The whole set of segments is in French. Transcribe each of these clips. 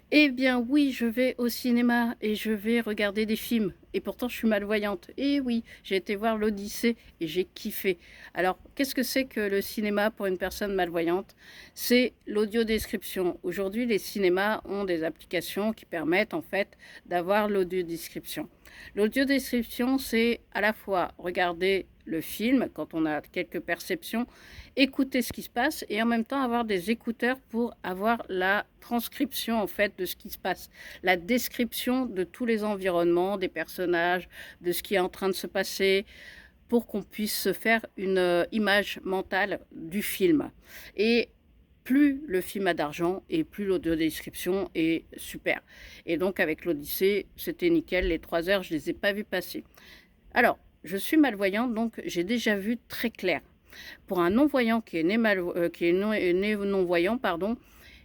Eh bien oui, je vais au cinéma et je vais regarder des films. Et pourtant, je suis malvoyante. Et oui, j'ai été voir l'Odyssée et j'ai kiffé. Alors, qu'est-ce que c'est que le cinéma pour une personne malvoyante? C'est l'audiodescription. Aujourd'hui, les cinémas ont des applications qui permettent en fait d'avoir l'audiodescription. L'audiodescription, c'est à la fois regarder le film quand on a quelques perceptions, écouter ce qui se passe et en même temps avoir des écouteurs pour avoir la transcription en fait de ce qui se passe, la description de tous les environnements, des personnages, de ce qui est en train de se passer pour qu'on puisse se faire une image mentale du film. Et plus le film a d'argent et plus l'audiodescription est super. Et donc avec l'Odyssée, c'était nickel, les 3 heures, je ne les ai pas vues passer. Alors, je suis malvoyante, donc j'ai déjà vu très clair. Pour un non-voyant qui est né, né non-voyant, pardon,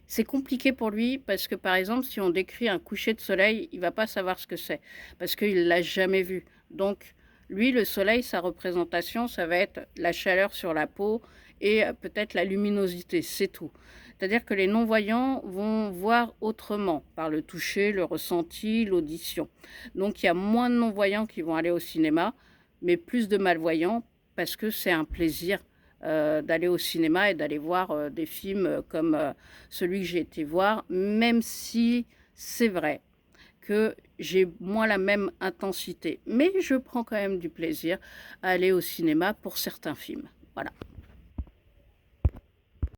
c'est compliqué pour lui parce que, par exemple, si on décrit un coucher de soleil, il va pas savoir ce que c'est parce qu'il l'a jamais vu. Donc, lui, le soleil, sa représentation, ça va être la chaleur sur la peau et peut-être la luminosité, c'est tout. C'est-à-dire que les non-voyants vont voir autrement par le toucher, le ressenti, l'audition. Donc, il y a moins de non-voyants qui vont aller au cinéma, mais plus de malvoyants parce que c'est un plaisir d'aller au cinéma et d'aller voir des films comme celui que j'ai été voir, même si c'est vrai que j'ai moins la même intensité. Mais je prends quand même du plaisir à aller au cinéma pour certains films. Voilà.